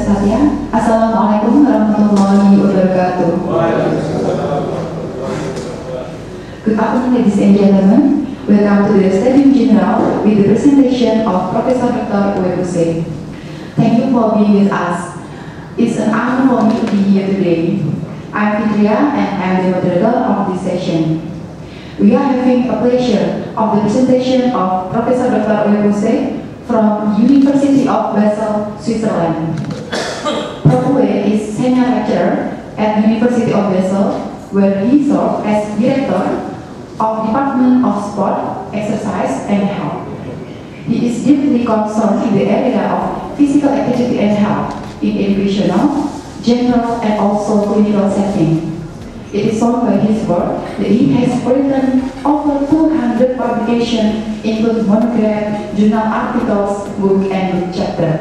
Satya. Assalamualaikum warahmatullahi wabarakatuh. Good afternoon, ladies and gentlemen. Welcome to the Stadium General with the presentation of Professor Dr. Phuse. Thank you for being with us. It's an honor for me to be here today. I'm Fitria and I'm the moderator of this session. We are having a pleasure of the presentation of Professor Dr. Phuse from University of Basel, Switzerland. Prof. is senior lecturer at University of Basel, where he served as director of Department of Sport, Exercise and Health. He is deeply concerned in the area of physical activity and health in educational, general and also clinical setting. It is shown by his work that he has written over 200 publications, including monograph, journal articles, book and book chapter.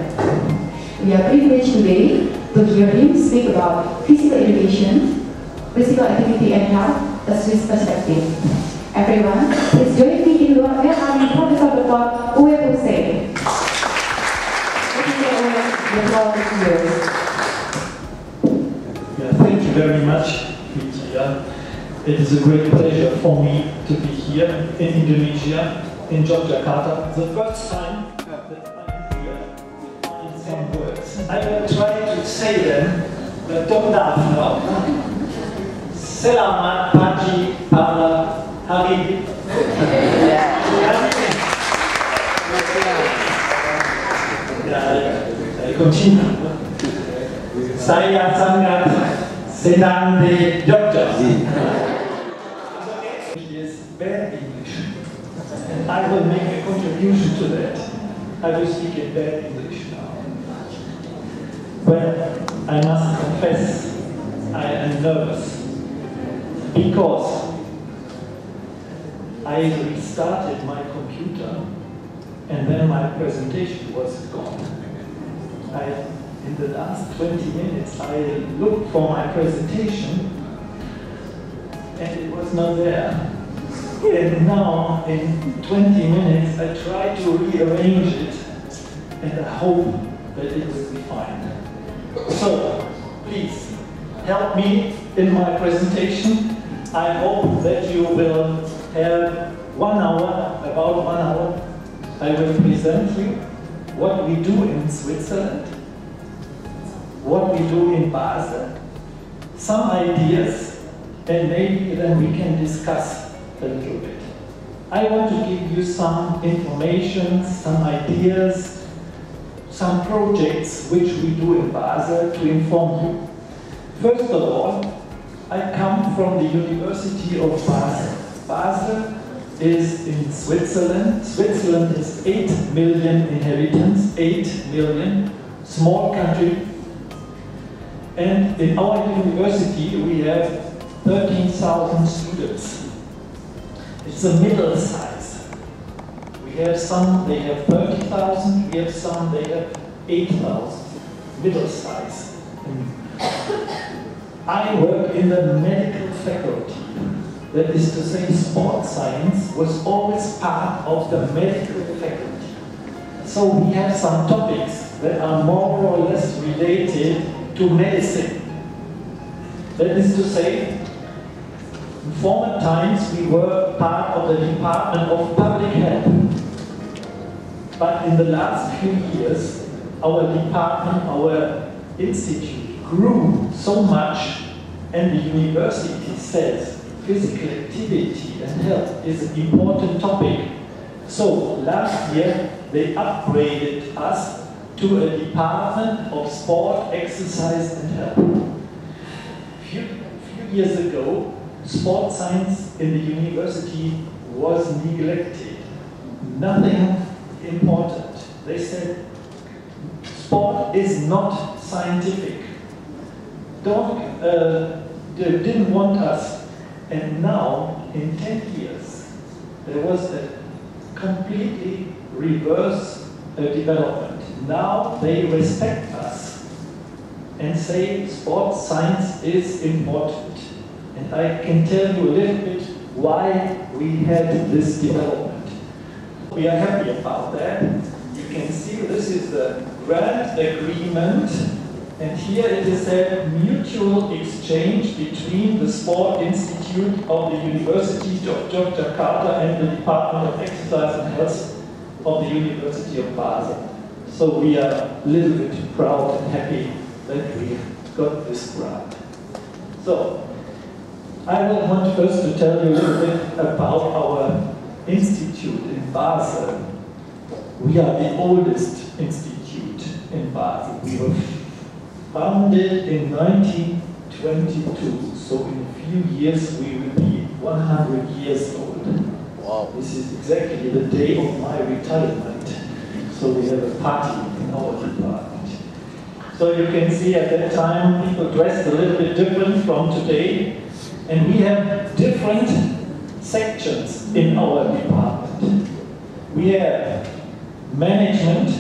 We are privileged today to hear him speak about physical education, physical activity and health, a Swiss perspective. Everyone, please join me in welcoming Professor Dr. Phuse. The floor is yours. Thank you very much. It is a great pleasure for me to be here in Indonesia, in Yogyakarta. The first time that I'm here to find some words. I will try to say them, but don't laugh now. Selamat pagi pada hari. I continue. Saya sangat senang di Jogja. He is bad English, and I will make a contribution to that. I will speak in bad English now. Well, I must confess, I am nervous because I restarted my computer and then my presentation was gone. In the last 20 minutes, I looked for my presentation and it was not there. And now, in 20 minutes, I try to rearrange it and I hope that it will be fine. So, please, help me in my presentation. I hope that you will have 1 hour, about 1 hour. I will present you what we do in Switzerland, what we do in Basel, some ideas, and maybe then we can discuss a little bit. I want to give you some information, some ideas, some projects which we do in Basel to inform you. First of all, I come from the University of Basel. Basel is in Switzerland. Switzerland is 8 million inhabitants, 8 million, small country. And in our university, we have 13,000 students. It's a middle size. We have some, they have 30,000, we have some, they have 8,000. Middle size. I work in the medical faculty. That is to say, sports science was always part of the medical faculty. So we have some topics that are more or less related to medicine. That is to say, in former times we were part of the Department of Public Health. But in the last few years, our department, our institute grew so much, and the university says physical activity and health is an important topic. So last year they upgraded us to a Department of Sport, Exercise and Health. A few years ago, sport science in the university was neglected. Nothing important. They said, sport is not scientific. They didn't want us. And now, in 10 years, there was a completely reverse development. Now they respect us and say sports science is important. And I can tell you a little bit why we had this development. We are happy about that. You can see this is the grant agreement And here it is a mutual exchange between the Sport Institute of the University of Jakarta and the Department of Exercise and Health of the University of Basel. So we are a little bit proud and happy that we got this grant. So I will want first to tell you a little bit about our institute in Basel. We are the oldest institute in Basel. We were founded in 1922, so in a few years we will be 100 years old. Wow. This is exactly the day of my retirement. So we have a party in our department. So you can see at that time people dressed a little bit different from today, and we have different sections in our department. We have management,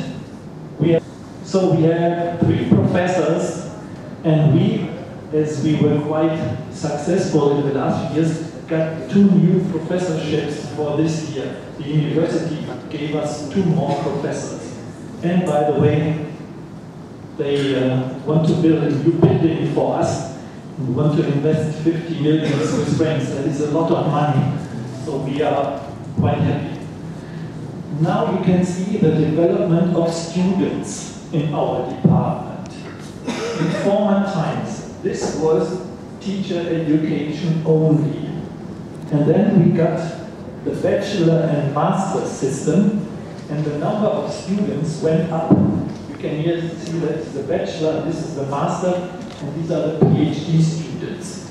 we have 3 professors, and we, as we were quite successful in the last years, got 2 new professorships for this year. The university gave us 2 more professors. And by the way, they want to build a new building for us. We want to invest 50 million Swiss francs. That is a lot of money. So we are quite happy. Now you can see the development of students in our department. In former times, this was teacher education only. And then we got the bachelor and master system, and the number of students went up. You can here see that the bachelor, this is the master, and these are the PhD students.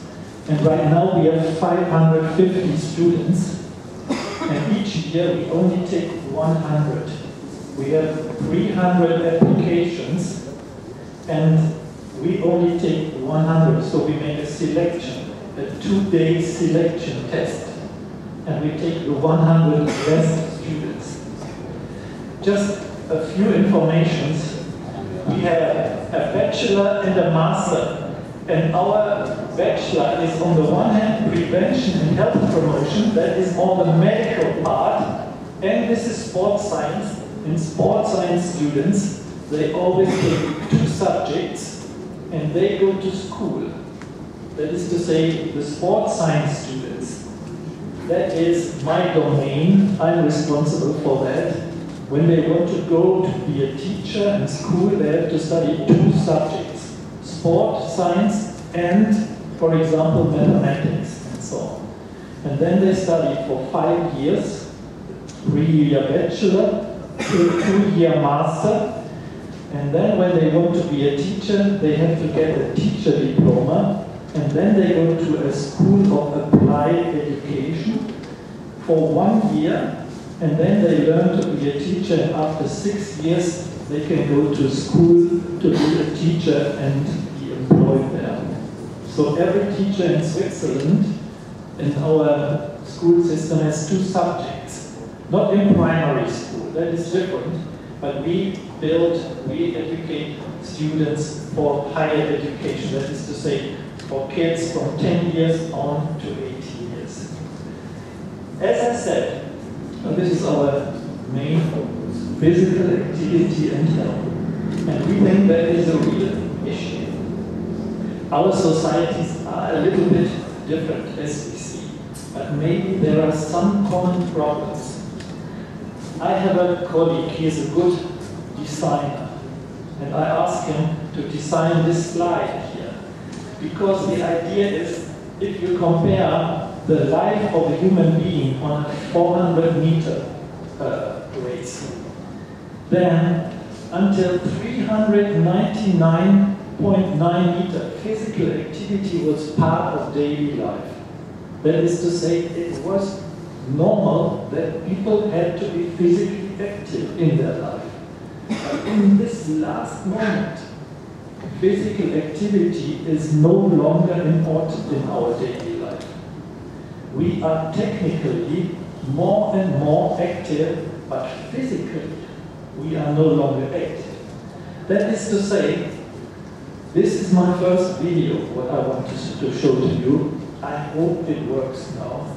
And right now we have 550 students, and each year we only take 100. We have 300 applications, and we only take 100, so we make a selection, a 2-day selection test, and we take the 100 best students. Just a few informations. We have a bachelor and a master, and our bachelor is on the one hand prevention and health promotion, that is all the medical part, and this is sports science. In sports science students, they always take 2 subjects, and they go to school. That is to say, the sports science students. That is my domain. I'm responsible for that. When they want to go to be a teacher in school, they have to study 2 subjects. Sport science and, for example, mathematics and so on. And then they study for 5 years, 3-year bachelor, 2-year master. And then when they want to be a teacher, they have to get a teacher diploma, and then they go to a school of applied education for 1 year, and then they learn to be a teacher, and after 6 years they can go to school to be a teacher and be employed there. So every teacher in Switzerland in our school system has 2 subjects, not in primary school, that is different. But we educate students for higher education, that is to say, for kids from 10 years on to 18 years. As I said, this is our main focus, physical activity and health. And we think that is a real issue. Our societies are a little bit different, as we see, but maybe there are some common problems. I have a colleague, he is a good designer, and I asked him to design this slide here, because the idea is, if you compare the life of a human being on a 400-meter race, then until 399.9 meters, physical activity was part of daily life. That is to say, it was normal that people had to be physically active in their life. But in this last moment, physical activity is no longer important in our daily life. We are technically more and more active, but physically we are no longer active. That is to say, this is my first video, what I want to show to you. I hope it works now.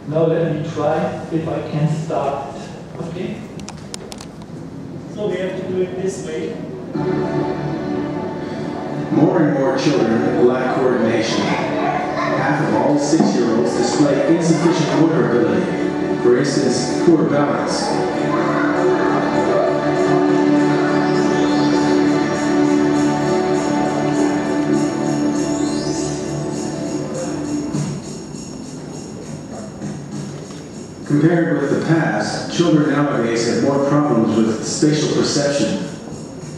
Now let me try if I can start it. Okay? So we have to do it this way. More and more children lack coordination. Half of all 6-year-olds display insufficient motor ability, for instance, poor balance. Compared with the past, children nowadays have more problems with spatial perception.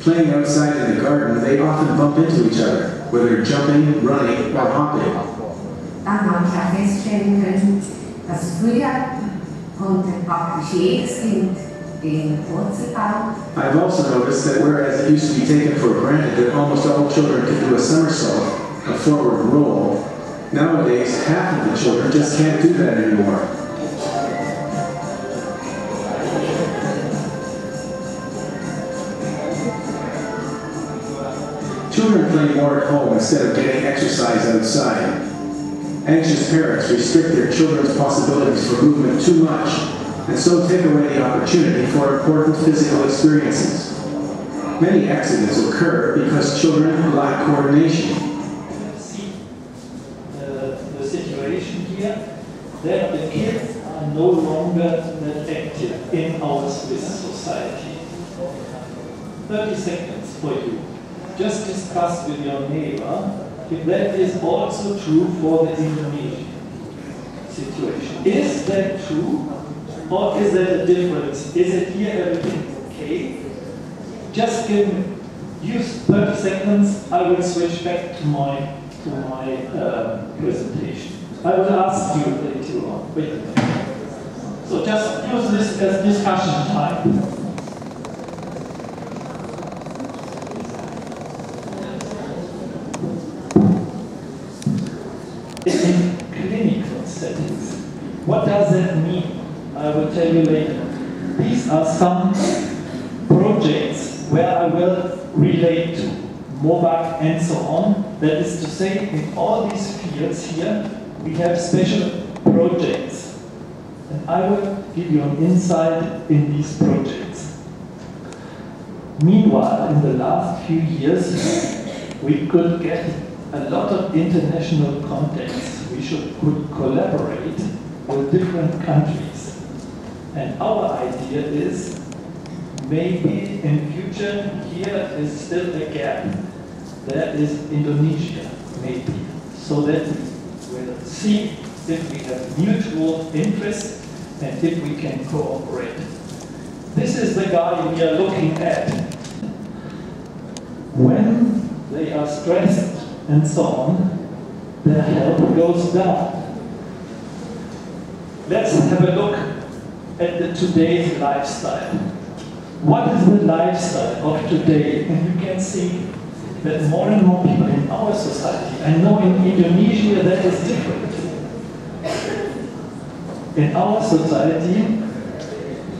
Playing outside in the garden, they often bump into each other, whether jumping, running, or hopping. I've also noticed that whereas it used to be taken for granted that almost all children could do a somersault, a forward roll, nowadays half of the children just can't do that anymore. Children play more at home instead of getting exercise outside. Anxious parents restrict their children's possibilities for movement too much, and so take away the opportunity for important physical experiences. Many accidents occur because children lack coordination. See the situation here, that the kids are no longer that active in our Swiss society. 30 seconds for you. Just discuss with your neighbor if that is also true for the Indonesian situation. Is that true? Or is there a difference? Is it here everything okay? Just use 30 seconds. I will switch back to my presentation. I will ask you later on. Wait a minute. So just use this as discussion time. In clinical settings. What does that mean? I will tell you later. These are some projects where I will relate to MOVAC and so on. That is to say, in all these fields here, we have special projects. And I will give you an insight in these projects. Meanwhile, in the last few years, we could get a lot of international contacts. We could collaborate with different countries. And our idea is maybe in future here is still a gap. There is Indonesia, maybe. So that we will see if we have mutual interest and if we can cooperate. This is the guy we are looking at. When they are stressed and so on, their health goes down. Let's have a look at today's lifestyle. What is the lifestyle of today? And you can see that more and more people in our society, I know in Indonesia that is different. In our society,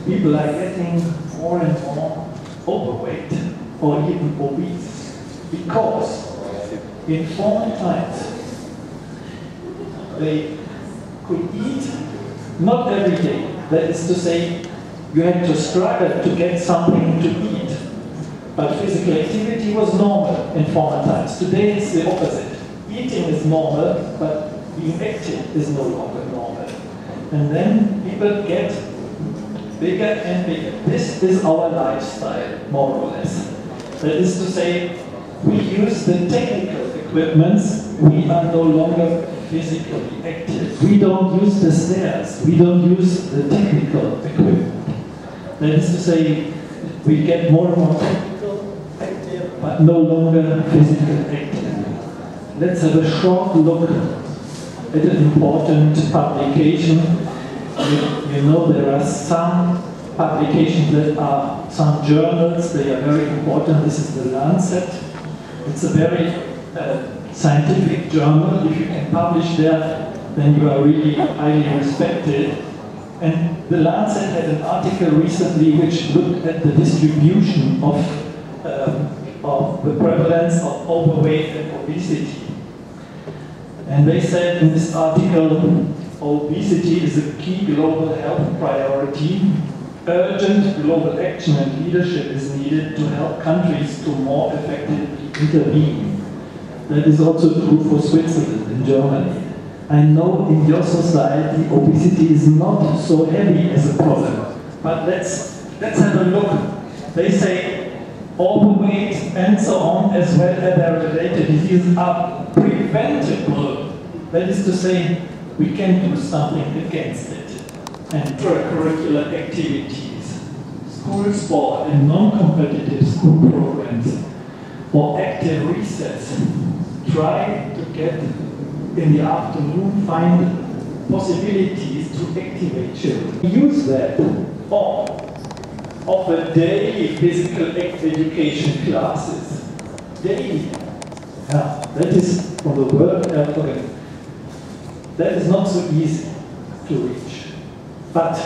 people are getting more and more overweight or even obese because in former times they could eat not every day. That is to say, you had to struggle to get something to eat. But physical activity was normal in former times. Today it's the opposite. Eating is normal, but being active is no longer normal. And then people get bigger and bigger. This is our lifestyle, more or less. That is to say, we use the technical equipments, we are no longer physically active. We don't use the stairs, we don't use the technical equipment. That is to say, we get more and more technical active, but no longer physically active. Let's have a short look at an important publication. You know there are some publications that are some journals, they are very important. This is the Lancet. It's a very scientific journal. If you can publish there, then you are really highly respected. And the Lancet had an article recently which looked at the distribution of the prevalence of overweight and obesity. And they said in this article, obesity is a key global health priority. Urgent global action and leadership is needed to help countries to more effectively intervene. That is also true for Switzerland and Germany. I know in your society obesity is not so heavy as a problem, but let's have a look. They say overweight and so on, as well as their related diseases, are preventable. That is to say, we can do something against it. And curricular activities, school sport and non-competitive school programs, or active recess. Try to get in the afternoon, find possibilities to activate children. Use that, or offer daily physical education classes. Daily. Yeah, that is from the World Health Organization. That is not so easy to reach. But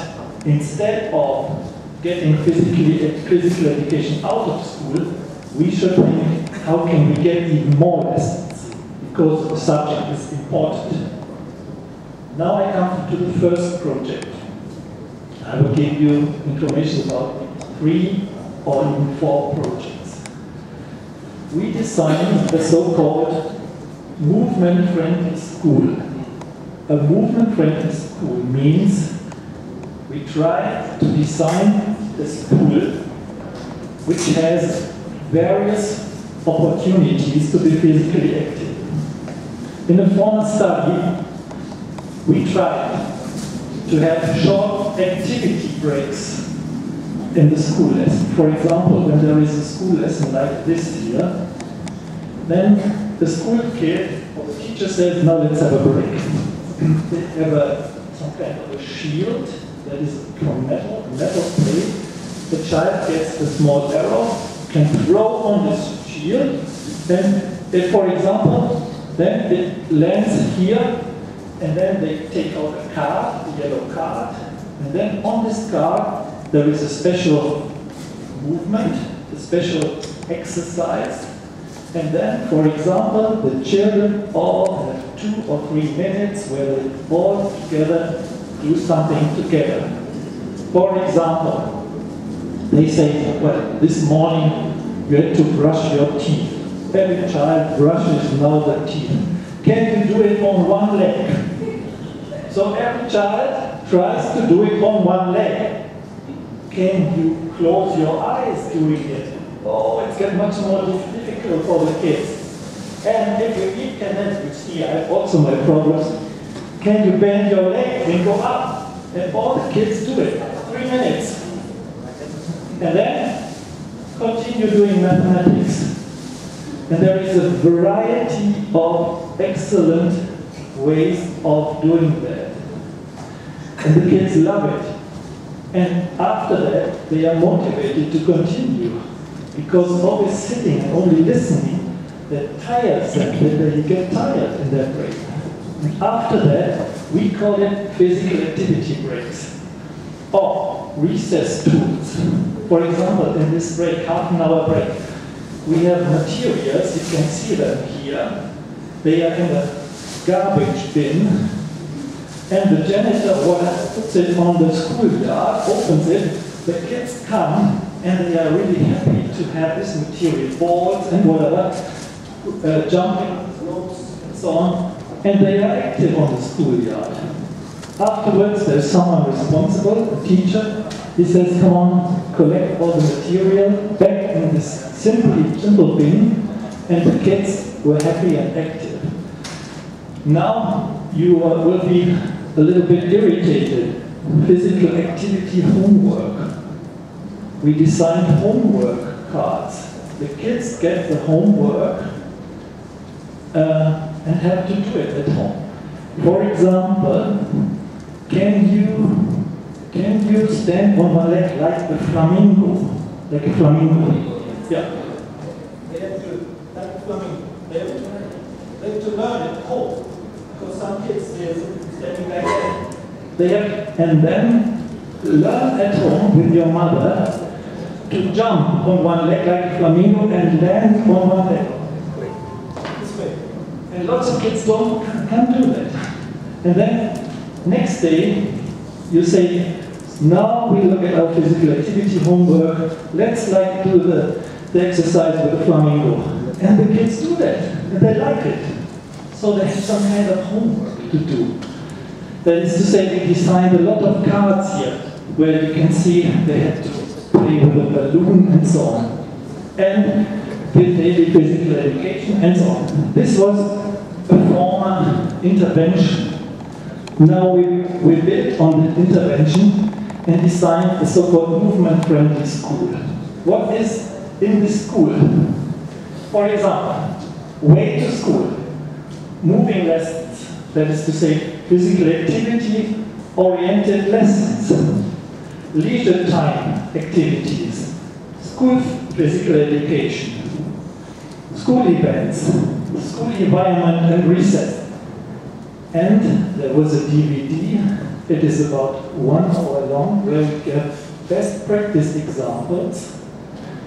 instead of getting physical education out of school, we should think, how can we get even more lessons? Because the subject is important. Now I come to the first project. I will give you information about 3 or even 4 projects. We designed a so-called movement-friendly school. A movement-friendly school means we try to design a school which has various opportunities to be physically active. In a former study, we tried to have short activity breaks in the school lesson. For example, when there is a school lesson like this here, then the school kid or the teacher says, now let's have a break. They have some kind of a shield that is from metal plate. The child gets a small arrow, can throw on this shield, then if, for example, then it lands here, and then they take out a card, a yellow card, and then on this card there is a special movement, a special exercise, and then, for example, the children all have 2 or 3 minutes where they all together do something together. For example, they say, well, this morning you had to brush your teeth. Every child brushes now their teeth. Can you do it on one leg? So every child tries to do it on one leg. Can you close your eyes doing it? Oh, it's getting much more difficult for the kids. And if you eat, and then you see, I have also my problems. Can you bend your legs and go up? And all the kids do it. 3 minutes. And then continue doing mathematics. And there is a variety of excellent ways of doing that. And the kids love it. And after that, they are motivated to continue. Because always sitting and only listening, that tires them, they get tired in that break. And after that, we call it physical activity breaks. Or recess tools. For example, in this break, half-an-hour break, we have materials, you can see them here. They are in a garbage bin, and the janitor puts it on the schoolyard, opens it, the kids come, and they are really happy to have this material, balls and whatever, jumping ropes and so on, and they are active on the schoolyard. Afterwards, there's someone responsible, a teacher. He says, come on, collect all the material back in this simple bin, and the kids were happy and active. Now you will be a little bit irritated. Physical activity homework. We designed homework cards. The kids get the homework and have to do it at home. For example, can you stand on one leg like a flamingo? Like a flamingo. Yeah. They have to, like a flamingo. They have to learn at home. Because some kids, they're standing like that. They have, and then learn at home with your mother to jump on one leg like a flamingo and land on one leg. This way. And lots of kids can't do that. And then next day you say, now we look at our physical activity homework, let's do the exercise with the flamingo. And the kids do that. and they like it. So they have some kind of homework to do. That is to say, we designed a lot of cards here, where you can see they had to play with a balloon and so on. And with daily physical education and so on. This was a former intervention. Now we built on the intervention and designed a so-called movement-friendly school. What is in this school? For example, way to school, moving lessons, that is to say, physical activity-oriented lessons, leisure time activities, school physical education, school events, school environment and recess. And there was a DVD, it is about 1 hour long, where we have best practice examples,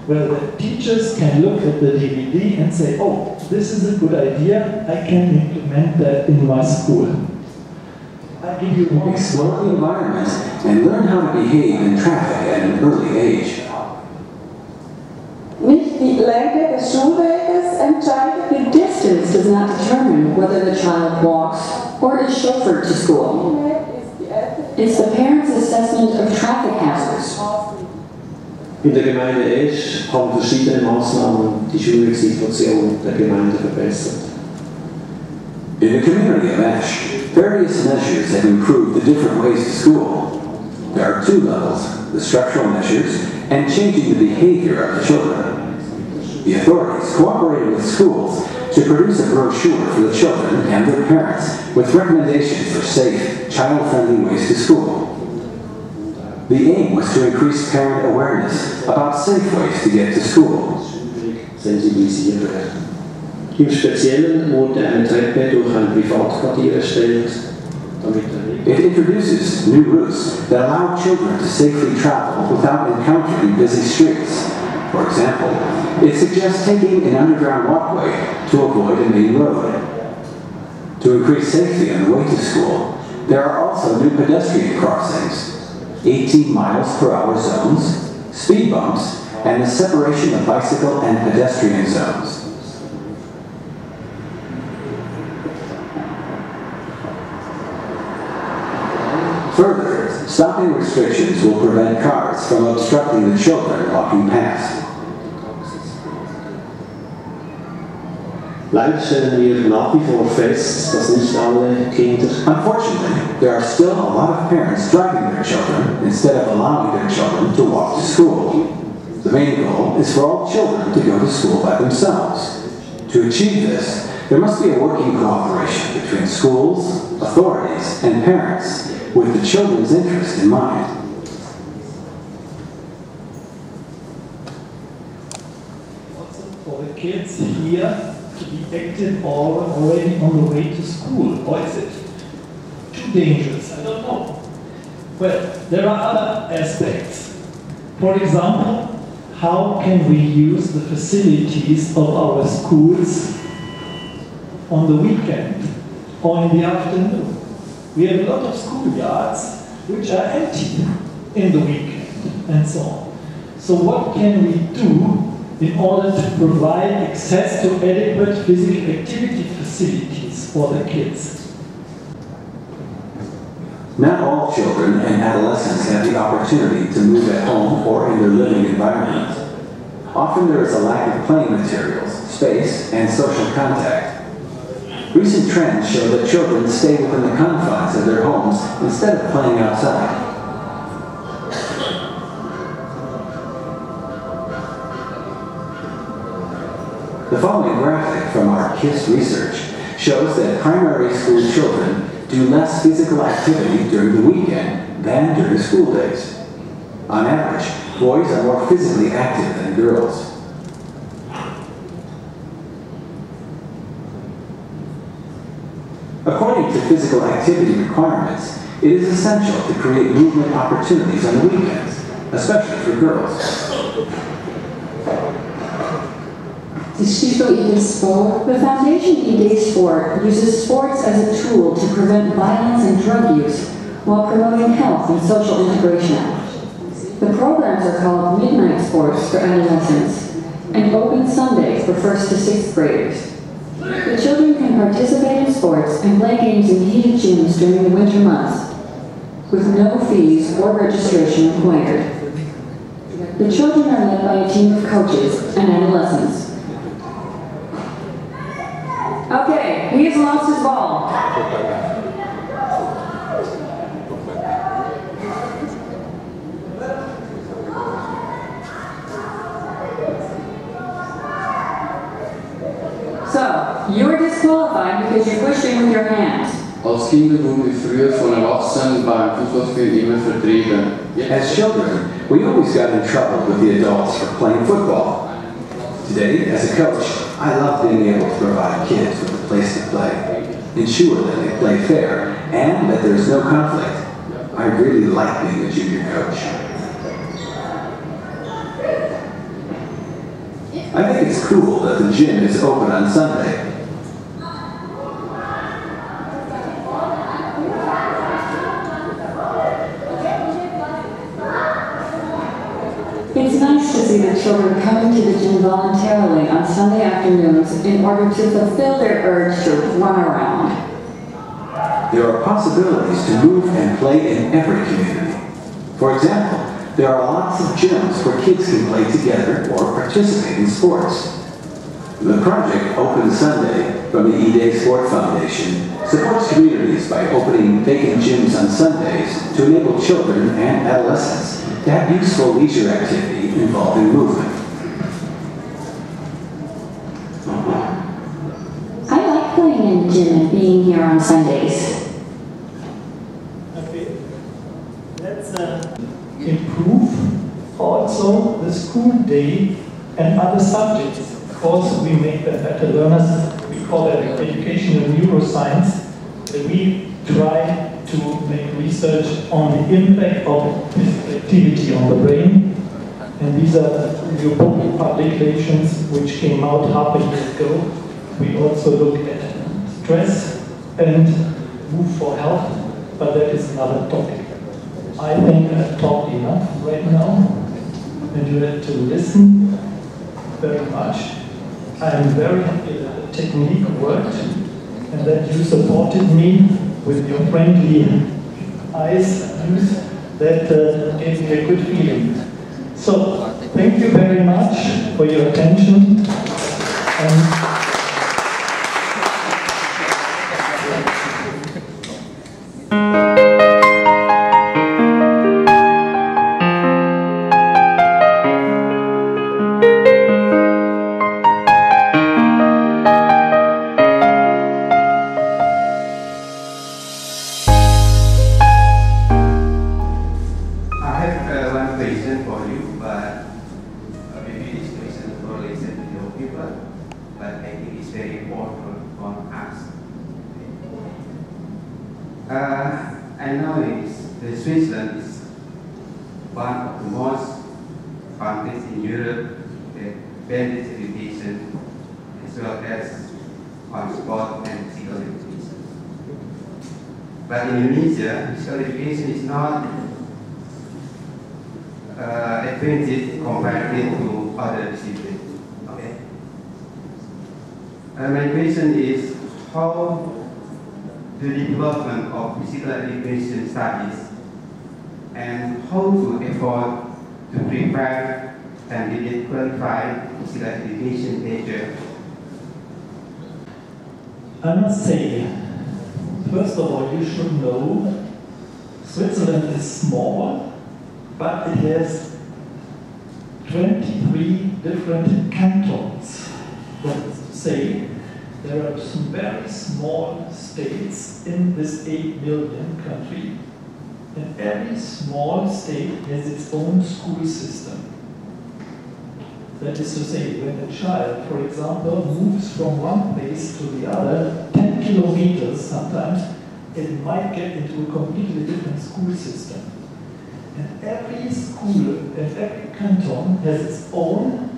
where the teachers can look at the DVD and say, oh, this is a good idea, I can implement that in my school. I give you one. Explore the environment and learn how to behave in traffic at an early age. Nicht die Länge des Schulweges entscheidet. The distance does not determine whether the child walks or is chauffeured to school. It's the parent's assessment of traffic hazards. In der Gemeinde Esch haben verschiedene Maßnahmen die Schulwegsituation der Gemeinde verbessert. In the community of Esch, various measures have improved the different ways to school. There are 2 levels, the structural measures and changing the behavior of the children. The authorities cooperated with schools to produce a brochure for the children and their parents with recommendations for safe, child-friendly ways to school. The aim was to increase parent awareness about safe ways to get to school. Sensibilisiert werden. Im Speziellen wurde eine Treppe durch ein Privatquartier erstellt, damit It introduces new routes that allow children to safely travel without encountering busy streets. For example, it suggests taking an underground walkway to avoid a main road. To increase safety on the way to school, there are also new pedestrian crossings, 18 miles per hour zones, speed bumps, and the separation of bicycle and pedestrian zones. Further, stopping restrictions will prevent cars from obstructing the children walking past. Leider stellen wir nach wie vor fest, dass nicht alle Kinder. Unfortunately, there are still a lot of parents driving their children instead of allowing their children to walk to school. The main goal is for all children to go to school by themselves. To achieve this, there must be a working cooperation between schools, authorities, and parents, with the children's interest in mind. Also for the kids here to be active already on the way to school, or is it too dangerous? I don't know. Well, there are other aspects. For example, how can we use the facilities of our schools on the weekend or in the afternoon? We have a lot of schoolyards which are empty in the weekend and so on. So what can we do in order to provide access to adequate physical activity facilities for the kids? Not all children and adolescents have the opportunity to move at home or in their living environment. Often there is a lack of playing materials, space, and social contact. Recent trends show that children stay within the confines of their homes instead of playing outside. The following graphic from our KISS research shows that primary school children do less physical activity during the weekend than during school days. On average, boys are more physically active than girls. According to physical activity requirements, it is essential to create movement opportunities on the weekends, especially for girls. The Stiefel Sport. The Foundation ED Sport uses sports as a tool to prevent violence and drug use while promoting health and social integration. The programs are called Midnight Sports for adolescents and Open Sunday for 1st to 6th graders. The children can participate in sports and play games in heated gyms during the winter months, with no fees or registration required. The children are led by a team of coaches and adolescents. Okay, he has lost his ball. So, you are disqualified because you pushed him with your hands. Als kinderen wurden wir früher von Erwachsenen beim Fußballspielen immer vertrieben. As children, we always got in trouble with the adults for playing football. Today, as a coach, I love being able to provide kids with a place to play, ensure that they play fair, and that there is no conflict. I really like being a junior coach. I think it's cool that the gym is open on Sunday. It's nice to see the children coming to the gym voluntarily on Sunday afternoons in order to fulfill their urge to run around. There are possibilities to move and play in every community. For example, there are lots of gyms where kids can play together or participate in sports. The project Open Sunday from the E-Day Sport Foundation supports communities by opening vacant gyms on Sundays to enable children and adolescents to have useful leisure activity involving movement. I like playing in the gym and being here on Sundays. Okay, let's improve also the school day and other subjects. Of course, we make them better learners. We call that educational neuroscience. We try to make research on the impact of physical activity on the brain. And these are new book publications which came out half a year ago. We also look at stress and move for health, but that is another topic. I think I've talked enough right now, and you have to listen very much. I am very happy that the technique worked and that you supported me with your friendly eyes and views. That gave me a good feeling. So, thank you very much for your attention. I know that Switzerland is one of the most countries in Europe that values education as well as on sport and physical education. But in Indonesia, physical education is not advanced compared to other disciplines. Okay. My question is how the development of physical education studies and how to afford to prepare candidate qualified physical education teacher. I must say, first of all, you should know Switzerland is small, but it has 23 different cantons. That is to say, there are some very small states in this 8 million country, and every small state has its own school system. That is to say, when a child, for example, moves from one place to the other, 10 kilometers sometimes, it might get into a completely different school system. And every school and every canton has its own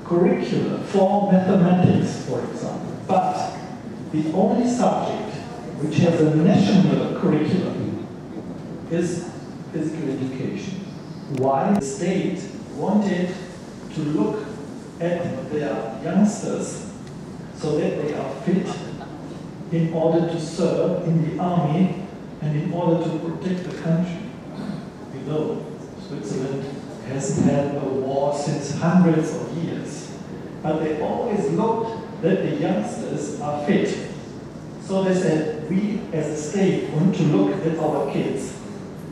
curriculum for mathematics, for example. But the only subject which has a national curriculum is physical education. Why? The state wanted to look at their youngsters so that they are fit in order to serve in the army and in order to protect the country. You know, Switzerland hasn't had a war since hundreds of years, but they always looked that the youngsters are fit. So they said, we as a state want to look at our kids.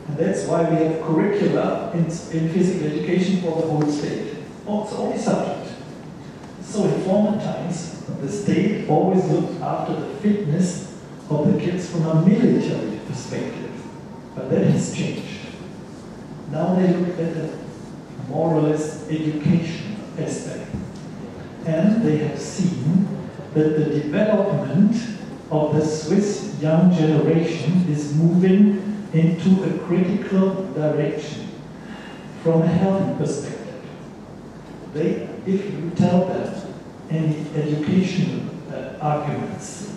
And that's why we have curricula in physical education for the whole state. It's the only subject. So in former times, the state always looked after the fitness of the kids from a military perspective. But that has changed. Now they look at the more or less education aspect. And they have seen that the development of the Swiss young generation is moving into a critical direction from a health perspective. If you tell them any educational arguments,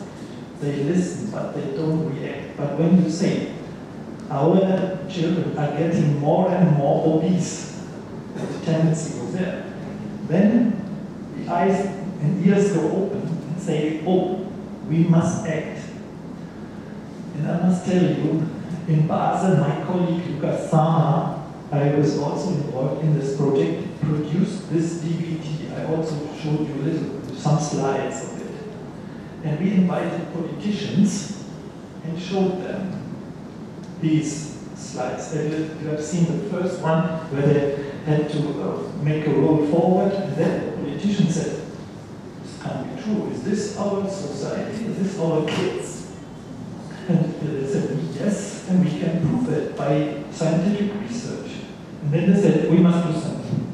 they listen, but they don't react. But when you say, our children are getting more and more obese, the tendency goes there, then the eyes and ears go open and say, oh, we must act. And I must tell you, in Basel, my colleague Lukas Sama, I was also involved in this project, produced this DVD. I also showed you some slides of it. And we invited politicians and showed them these slides. You have seen the first one where they had to make a roll forward, and then the politician said, this can't be true. Is this our society? Is this our kids? And they said, yes, and we can prove it by scientific research. And then they said, we must do something.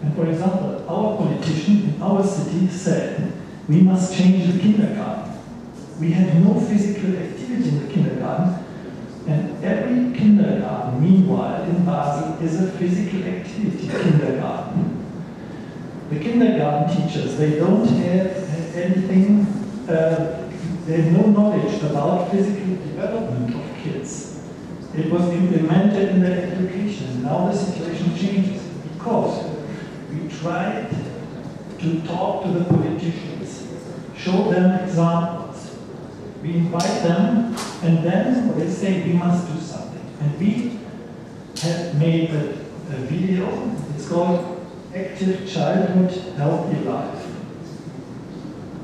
And for example, our politician in our city said, we must change the kindergarten. We have no physical activity in the kindergarten, and every kindergarten, meanwhile, in Basel, is a physical activity kindergarten. The kindergarten teachers, they don't have anything, they have no knowledge about physical development of kids. It was implemented in their education. Now the situation changes because we tried to talk to the politicians, show them examples. We invite them, and then they say we must do something. And we have made a video. It's called Active Childhood, Healthy Life.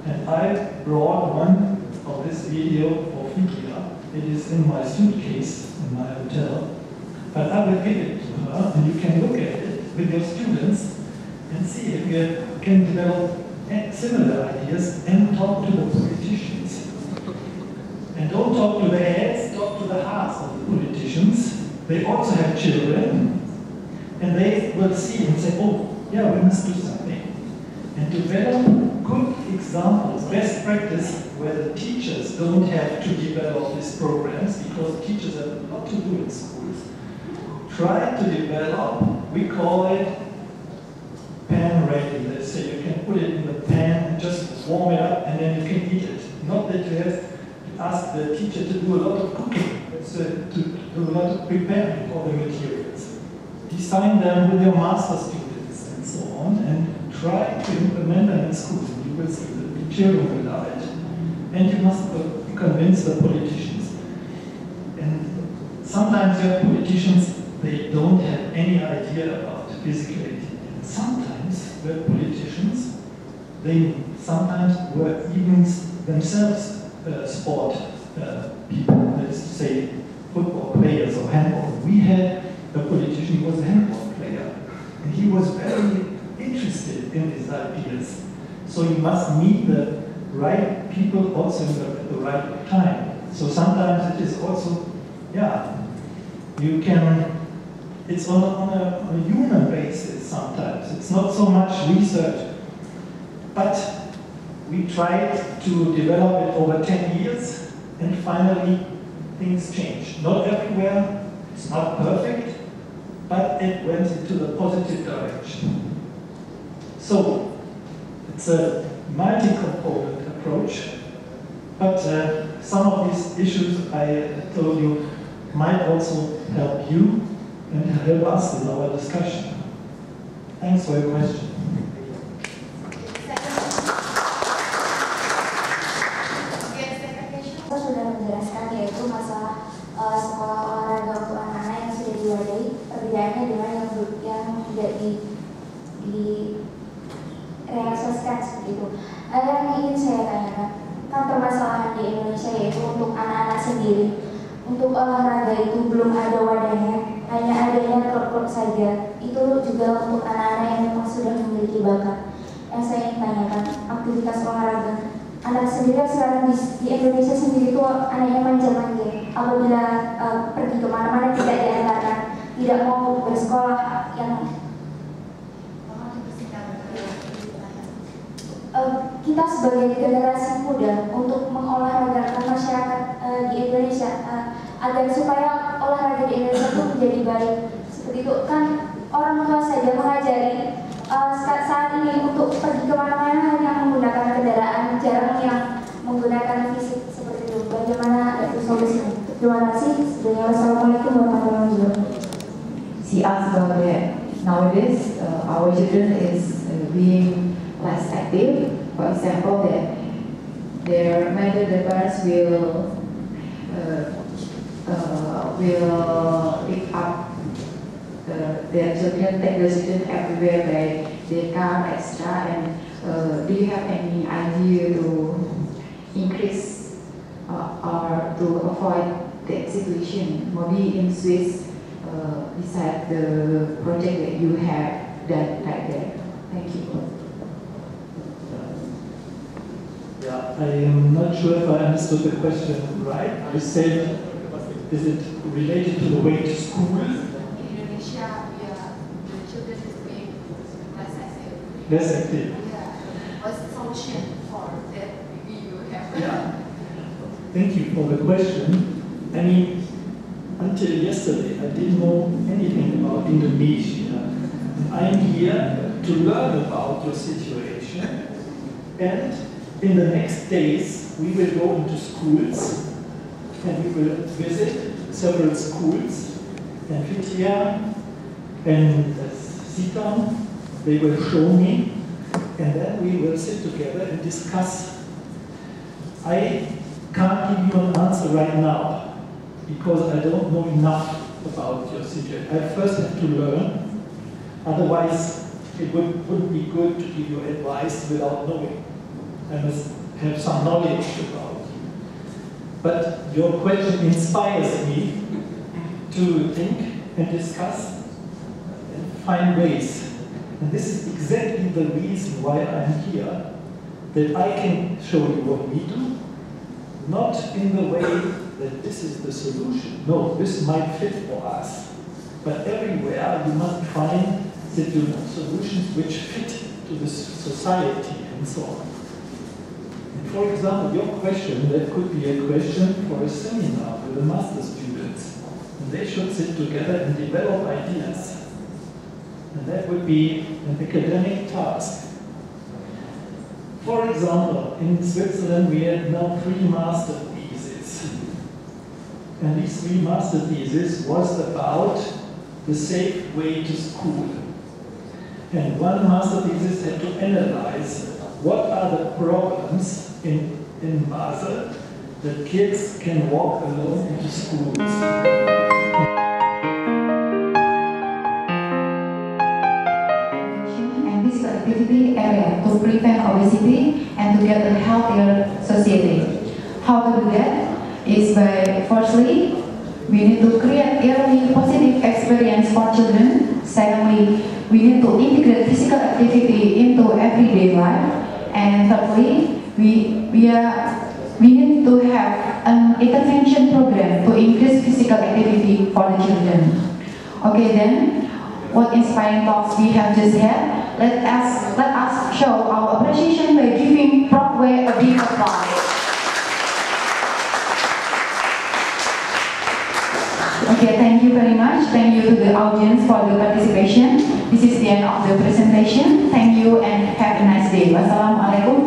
And I brought one of this video for Fikia. It is in my suitcase in my hotel. But I will give it to her, and you can look at it with your students and see if you can develop similar ideas and talk to the politicians. And don't talk to the heads, talk to the hearts of the politicians. They also have children, and they will see and say, oh, yeah, we must do something. And develop good examples, best practice, where the teachers don't have to develop these programs because teachers have a lot to do in schools. Try to develop, we call it pan ready. They say you can put it in the pan, just warm it up, and then you can eat it. Not that you have to ask the teacher to do a lot of cooking, to do a lot of preparing for the materials. Design them with your master students and so on, and try to implement them in school. You will see that the children will love it. And you must convince the politicians. And sometimes you have politicians, they don't have any idea about physical activity. And sometimes you have politicians, they sometimes were even themselves sport people, that is to say football players or handball. We had a politician who was a handball player, and he was very interested in these ideas. So you must meet the right people also at the right time. So sometimes it is also, yeah, you can, it's on a human basis sometimes. It's not so much research, but we tried to develop it over 10 years, and finally things changed. Not everywhere, it's not perfect, but it went into the positive direction. So, it's a multi-component approach, but some of these issues I told you might also help you and help us in our discussion. Thanks for your question. Yang ingin saya tanyakan, kan permasalahan di Indonesia yaitu untuk anak-anak sendiri. Untuk olahraga itu belum ada wadahnya, hanya adanya klub-klub saja. Itu juga untuk anak-anak yang memang sudah memiliki bakat. Yang saya ingin tanyakan, aktivitas olahraga anak sendiri sekarang di Indonesia sendiri itu anaknya manja-manja. Apabila pergi kemana-mana tidak diantarkan, tidak mau bersekolah yang kita sebagai generasi muda untuk mengolahragakan masyarakat di Indonesia agar supaya olahraga di Indonesia itu menjadi baik. Seperti itu kan orang tua saja mengajari saat ini untuk pergi kemana-mana hanya menggunakan kendaraan, jarang yang menggunakan fisik seperti itu. Bagaimana itu solusinya? Terima kasih. Assalamualaikum warahmatullahi wabarakatuh. She asked about that nowadays our children is being less active. For example, that their parents will pick up their children, take the children everywhere by their car, extra. And do you have any idea to increase or to avoid that situation? Maybe in Swiss, beside the project that you have done like that. Thank you. Yeah, I am not sure if I understood the question right. You said, is it related to the way to school? In Indonesia, the children is being less active. Less active. Yeah. What's the solution for that? Maybe you have. Yeah. Thank you for the question. I mean, until yesterday, I didn't know anything about Indonesia. I'm here to learn about your situation, and in the next days, we will go into schools and we will visit several schools, and Fitya and Sitam, they will show me, and then we will sit together and discuss. I can't give you an answer right now because I don't know enough about your situation. I first have to learn, otherwise it wouldn't be good to give you advice without knowing. I must have some knowledge about you. But your question inspires me to think and discuss and find ways. And this is exactly the reason why I'm here, that I can show you what we do, not in the way that this is the solution. No, this might fit for us. But everywhere you must find solutions which fit to this society and so on. For example, your question, that could be a question for a seminar with the master students. And they should sit together and develop ideas. And that would be an academic task. For example, in Switzerland we have now 3 master theses. And these 3 master theses was about the safe way to school. And one master thesis had to analyze what are the problems in Basel that kids can walk alone into schools. And physical activity area to prevent obesity and to get a healthier society. How to do that is by, firstly, we need to create early positive experience for children. Secondly, we need to integrate physical activity into everyday life. And thirdly, we need to have an intervention program to increase physical activity for the children. Okay then, what inspiring talks we have just had, let us show our appreciation by giving Prof a big applause. Okay, thank you very much. Thank you to the audience for the participation. This is the end of the presentation. Thank you and have a nice day. Wassalamualaikum